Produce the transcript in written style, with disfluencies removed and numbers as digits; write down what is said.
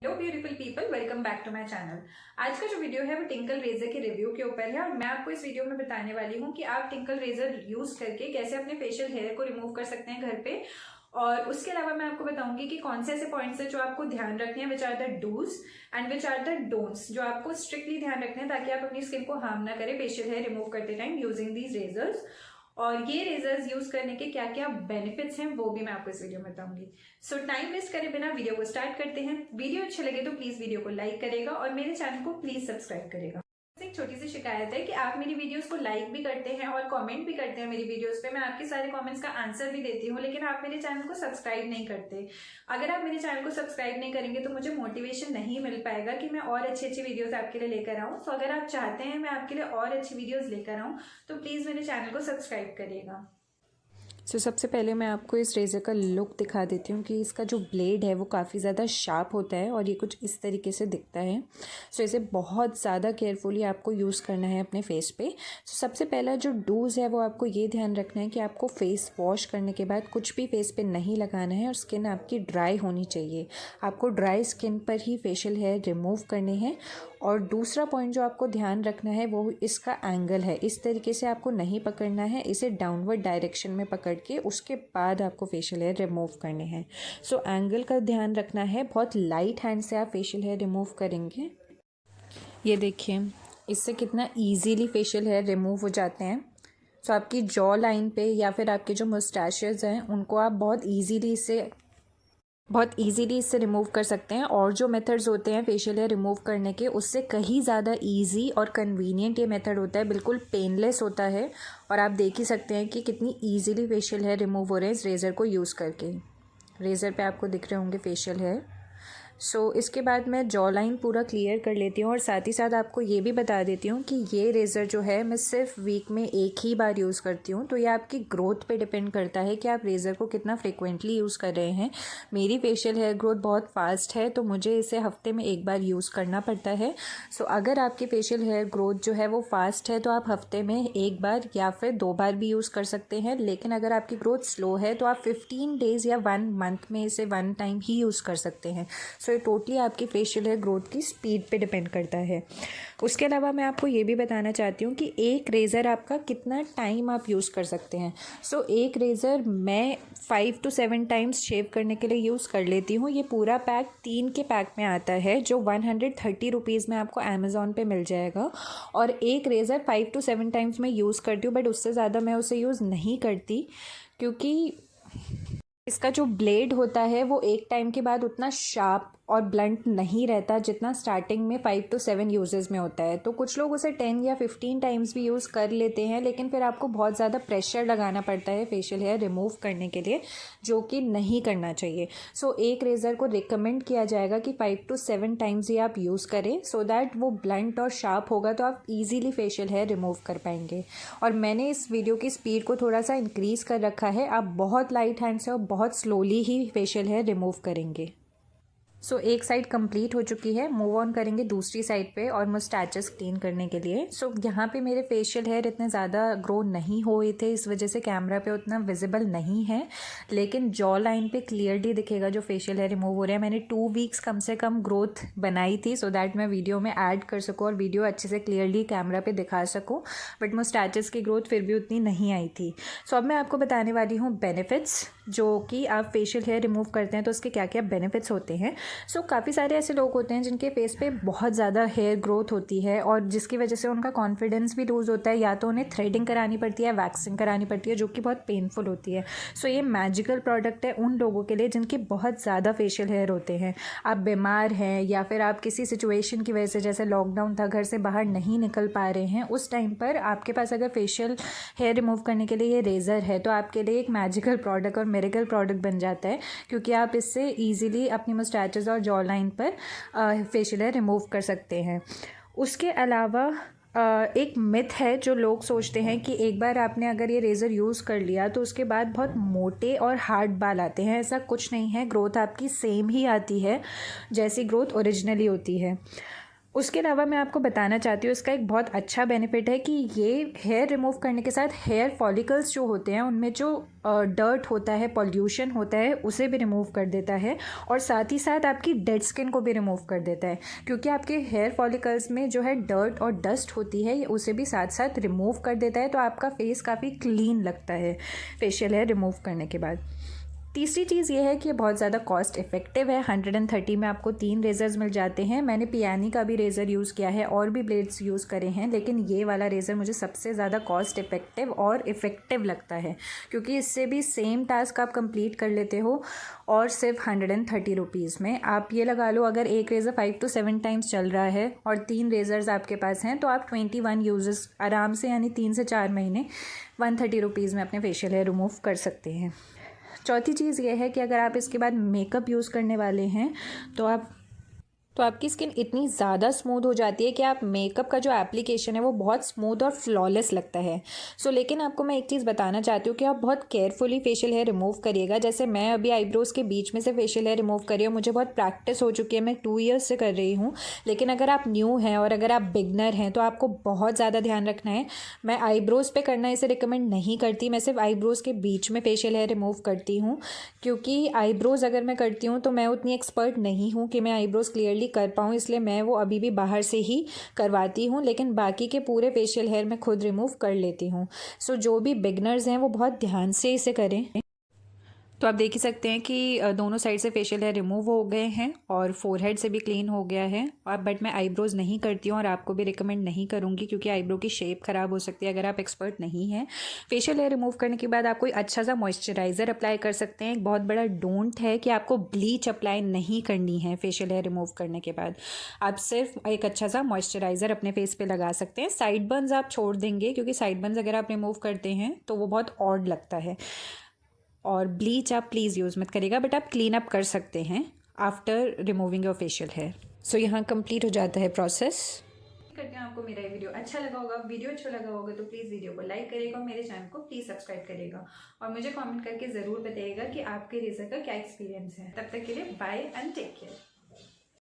Hello beautiful people, welcome back to my channel. आज का जो वीडियो है वो टिंकल रेजर के रिव्यू के ऊपर है और मैं आपको इस वीडियो में बताने वाली हूँ कि आप टिंकल रेजर यूज करके कैसे अपने फेशियल हेयर को रिमूव कर सकते हैं घर पे। और उसके अलावा मैं आपको बताऊंगी कि कौन से ऐसे पॉइंट्स है जो आपको ध्यान रखने हैं, which are the dos and which are the don'ts, जो आपको स्ट्रिक्टली ध्यान रखने हैं ताकि आप अपनी स्किन को हार्म ना करें फेशियल हेयर रिमूव करते टाइम यूजिंग दीज रेजर्स। और ये रेजर्स यूज करने के क्या क्या बेनिफिट्स हैं वो भी मैं आपको इस वीडियो में बताऊंगी। सो टाइम वेस्ट करे बिना वीडियो को स्टार्ट करते हैं। वीडियो अच्छे लगे तो प्लीज वीडियो को लाइक करेगा और मेरे चैनल को प्लीज सब्सक्राइब करेगा। एक छोटी सी शिकायत है कि आप मेरी वीडियोस को लाइक भी करते हैं और कमेंट भी करते हैं मेरी वीडियोस पे, मैं आपके सारे कमेंट्स का आंसर भी देती हूँ, लेकिन आप मेरे चैनल को सब्सक्राइब नहीं करते। अगर आप मेरे चैनल को सब्सक्राइब नहीं करेंगे तो मुझे मोटिवेशन नहीं मिल पाएगा कि मैं और अच्छी अच्छी वीडियोस आपके लिए लेकर आऊँ। सो अगर आप चाहते हैं मैं आपके लिए और अच्छी वीडियोस लेकर आऊँ तो प्लीज मेरे चैनल को सब्सक्राइब करिएगा। सबसे पहले मैं आपको इस रेज़र का लुक दिखा देती हूँ कि इसका जो ब्लेड है वो काफ़ी ज़्यादा शार्प होता है और ये कुछ इस तरीके से दिखता है। इसे बहुत ज़्यादा केयरफुली आपको यूज़ करना है अपने फेस पे। सबसे पहला जो डूज़ है वो आपको ये ध्यान रखना है कि आपको फेस वॉश करने के बाद कुछ भी फेस पे नहीं लगाना है और स्किन आपकी ड्राई होनी चाहिए। आपको ड्राई स्किन पर ही फेशियल हेयर रिमूव करने हैं। और दूसरा पॉइंट जो आपको ध्यान रखना है वो इसका एंगल है। इस तरीके से आपको नहीं पकड़ना है, इसे डाउनवर्ड डायरेक्शन में पकड़ के उसके बाद आपको फेशियल हेयर रिमूव करने हैं। एंगल का ध्यान रखना है। बहुत लाइट हैंड से आप फेशियल हेयर रिमूव करेंगे। ये देखिए इससे कितना इजीली फेशियल हेयर रिमूव हो जाते हैं। आपकी जॉ लाइन पे या फिर आपके जो मुस्टैशेस हैं उनको आप बहुत इजीली इससे रिमूव कर सकते हैं। और जो मेथड्स होते हैं फेशियल हेयर रिमूव करने के उससे कहीं ज़्यादा इजी और कन्वीनियंट ये मेथड होता है, बिल्कुल पेनलेस होता है। और आप देख ही सकते हैं कि कितनी इजीली फेशियल हेयर रिमूव हो रहे हैं इस रेज़र को यूज़ करके। रेज़र पे आपको दिख रहे होंगे फेशियल हेयर। इसके बाद मैं जॉ लाइन पूरा क्लियर कर लेती हूँ और साथ ही साथ आपको ये भी बता देती हूँ कि ये रेज़र जो है मैं सिर्फ वीक में एक ही बार यूज़ करती हूँ। तो ये आपकी ग्रोथ पे डिपेंड करता है कि आप रेज़र को कितना फ्रिक्वेंटली यूज़ कर रहे हैं। मेरी फेशियल हेयर ग्रोथ बहुत फास्ट है तो मुझे इसे हफ्ते में एक बार यूज़ करना पड़ता है। अगर आपकी फेशियल हेयर ग्रोथ जो है वो फास्ट है तो आप हफ्ते में एक बार या फिर 2 बार भी यूज़ कर सकते हैं। लेकिन अगर आपकी ग्रोथ स्लो है तो आप 15 डेज़ या 1 मंथ में इसे 1 टाइम ही यूज़ कर सकते हैं। ये टोटली आपकी फेशियल हेयर ग्रोथ की स्पीड पे डिपेंड करता है। उसके अलावा मैं आपको ये भी बताना चाहती हूँ कि एक रेज़र आपका कितना टाइम आप यूज़ कर सकते हैं। एक रेज़र मैं 5 to 7 टाइम्स शेव करने के लिए यूज़ कर लेती हूँ। ये पूरा पैक 3 के पैक में आता है जो 130 रुपीज़ में आपको अमेज़ॉन पे मिल जाएगा। और एक रेज़र 5 to 7 टाइम्स मैं यूज़ करती हूँ, बट उससे ज़्यादा मैं उसे यूज़ नहीं करती क्योंकि इसका जो ब्लेड होता है वो एक टाइम के बाद उतना शार्प और ब्लंट नहीं रहता जितना स्टार्टिंग में 5 to 7 यूजेस में होता है। तो कुछ लोग उसे 10 या 15 टाइम्स भी यूज़ कर लेते हैं, लेकिन फिर आपको बहुत ज़्यादा प्रेशर लगाना पड़ता है फेशियल हेयर रिमूव करने के लिए, जो कि नहीं करना चाहिए। एक रेज़र को रिकमेंड किया जाएगा कि 5 to 7 टाइम्स ही आप यूज़ करें सो दैट वो ब्लंट और शार्प होगा तो आप ईजिली फेशियल हेयर रिमूव कर पाएंगे। और मैंने इस वीडियो की स्पीड को थोड़ा सा इंक्रीज़ कर रखा है। आप बहुत लाइट हैंड से और बहुत स्लोली ही फेशियल हेयर रिमूव करेंगे। एक साइड कंप्लीट हो चुकी है। मूव ऑन करेंगे दूसरी साइड पे और मुस्टैचेस क्लीन करने के लिए। यहाँ पे मेरे फेशियल हेयर इतने ज़्यादा ग्रो नहीं हुए थे, इस वजह से कैमरा पे उतना विजिबल नहीं है, लेकिन जॉ लाइन पे क्लियरली दिखेगा जो फेशियल हेयर रिमूव हो रहे हैं। मैंने 2 वीक्स कम से कम ग्रोथ बनाई थी सो दैट मैं वीडियो में ऐड कर सकूँ और वीडियो अच्छे से क्लियरली कैमरा पर दिखा सकूँ, बट मुस्टैचेस की ग्रोथ फिर भी उतनी नहीं आई थी। अब मैं आपको बताने वाली हूँ बेनिफिट्स, जो कि आप फेशियल हेयर रिमूव करते हैं तो उसके क्या क्या बेनिफिट्स होते हैं। काफ़ी सारे ऐसे लोग होते हैं जिनके फेस पे बहुत ज़्यादा हेयर ग्रोथ होती है और जिसकी वजह से उनका कॉन्फिडेंस भी लूज़ होता है, या तो उन्हें थ्रेडिंग करानी पड़ती है, वैक्सिंग करानी पड़ती है, जो कि बहुत पेनफुल होती है। ये मैजिकल प्रोडक्ट है उन लोगों के लिए जिनके बहुत ज़्यादा फेशियल हेयर होते हैं। आप बीमार हैं या फिर आप किसी सिचुएशन की वजह से, जैसे लॉकडाउन था, घर से बाहर नहीं निकल पा रहे हैं, उस टाइम पर आपके पास अगर फेशियल हेयर रिमूव करने के लिए ये रेज़र है तो आपके लिए एक मैजिकल प्रोडक्ट और मिरेकल प्रोडक्ट बन जाता है, क्योंकि आप इससे ईजिली अपनी मुस्टैचेस और जॉ लाइन पर फेशियल हेयर रिमूव कर सकते हैं। उसके अलावा एक मिथ है जो लोग सोचते हैं कि एक बार आपने अगर ये रेज़र यूज़ कर लिया तो उसके बाद बहुत मोटे और हार्ड बाल आते हैं। ऐसा कुछ नहीं है, ग्रोथ आपकी सेम ही आती है जैसी ग्रोथ ओरिजिनली होती है। उसके अलावा मैं आपको बताना चाहती हूँ इसका एक बहुत अच्छा बेनिफिट है कि ये हेयर रिमूव करने के साथ हेयर फॉलिकल्स जो होते हैं उनमें जो डर्ट होता है, पॉल्यूशन होता है, उसे भी रिमूव कर देता है और साथ ही साथ आपकी डेड स्किन को भी रिमूव कर देता है, क्योंकि आपके हेयर फॉलिकल्स में जो है डर्ट और डस्ट होती है ये उसे भी साथ साथ रिमूव कर देता है। तो आपका फेस काफ़ी क्लीन लगता है फेशियल हेयर रिमूव करने के बाद। तीसरी चीज़ ये है कि ये बहुत ज़्यादा कॉस्ट इफ़ेक्टिव है। 130 में आपको 3 रेज़र्स मिल जाते हैं। मैंने पियानी का भी रेज़र यूज़ किया है और भी ब्लेड्स यूज़ करे हैं, लेकिन ये वाला रेज़र मुझे सबसे ज़्यादा कॉस्ट इफ़ेक्टिव और इफ़ेक्टिव लगता है, क्योंकि इससे भी सेम टास्क आप कंप्लीट कर लेते हो और सिर्फ 130 रुपीज़ में। आप ये लगा लो, अगर एक रेज़र 5 to 7 टाइम्स चल रहा है और 3 रेज़र्स आपके पास हैं तो आप 21 यूजेस आराम से, यानी 3 से 4 महीने 130 रुपीज़ में अपने फेशियल हेयर रिमूव कर सकते हैं। चौथी चीज़ ये है कि अगर आप इसके बाद मेकअप यूज़ करने वाले हैं तो आपकी स्किन इतनी ज़्यादा स्मूथ हो जाती है कि आप मेकअप का जो एप्लीकेशन है वो बहुत स्मूथ और फ्लॉलेस लगता है। लेकिन आपको मैं एक चीज़ बताना चाहती हूँ कि आप बहुत केयरफुली फेशियल हेयर रिमूव करिएगा। जैसे मैं अभी आईब्रोज़ के बीच में से फेशियल हेयर रिमूव कर रही हूँ, मुझे बहुत प्रैक्टिस हो चुकी है, मैं 2 ईयर्स से कर रही हूँ। लेकिन अगर आप न्यू हैं और अगर आप बिगनर हैं तो आपको बहुत ज़्यादा ध्यान रखना है। मैं आईब्रोज़ पर करना इसे रिकमेंड नहीं करती, मैं सिर्फ आईब्रोज़ के बीच में फेशियल हेयर रिमूव करती हूँ, क्योंकि आईब्रोज़ अगर मैं करती हूँ तो मैं उतनी एक्सपर्ट नहीं हूँ कि मैं आईब्रोज़ क्लियरली कर पाऊँ, इसलिए मैं वो अभी भी बाहर से ही करवाती हूँ। लेकिन बाकी के पूरे फेशियल हेयर मैं खुद रिमूव कर लेती हूँ। जो भी बिगनर्स हैं वो बहुत ध्यान से इसे करें। तो आप देख ही सकते हैं कि दोनों साइड से फेशियल हेयर रिमूव हो गए हैं और फोरहेड से भी क्लीन हो गया है। बट मैं आईब्रोज़ नहीं करती हूँ और आपको भी रिकमेंड नहीं करूँगी, क्योंकि आईब्रो की शेप ख़राब हो सकती है अगर आप एक्सपर्ट नहीं हैं। फेशियल हेयर रिमूव करने के बाद आप कोई अच्छा सा मॉइस्चराइज़र अप्लाई कर सकते हैं। एक बहुत बड़ा डोंट है कि आपको ब्लीच अप्लाई नहीं करनी है फेशियल हेयर रिमूव करने के बाद। आप सिर्फ एक अच्छा सा मॉइस्चराइज़र अपने फेस पे लगा सकते हैं। साइड बन्स आप छोड़ देंगे, क्योंकि साइड बन्स अगर आप रिमूव करते हैं तो वो बहुत ऑड लगता है। और ब्लीच आप प्लीज़ यूज़ मत करिएगा, बट आप क्लीन अप कर सकते हैं after removing your facial hair. यहाँ कंप्लीट हो जाता है प्रोसेस। करती हूँ आपको मेरा ये वीडियो अच्छा लगा होगा। वीडियो अच्छा लगा होगा तो प्लीज़ वीडियो को लाइक करिएगा और मेरे चैनल को प्लीज़ सब्सक्राइब करिएगा और मुझे कमेंट करके ज़रूर बताइएगा कि आपके रेज़र का क्या एक्सपीरियंस है। तब तक के लिए बाय एंड टेक केयर।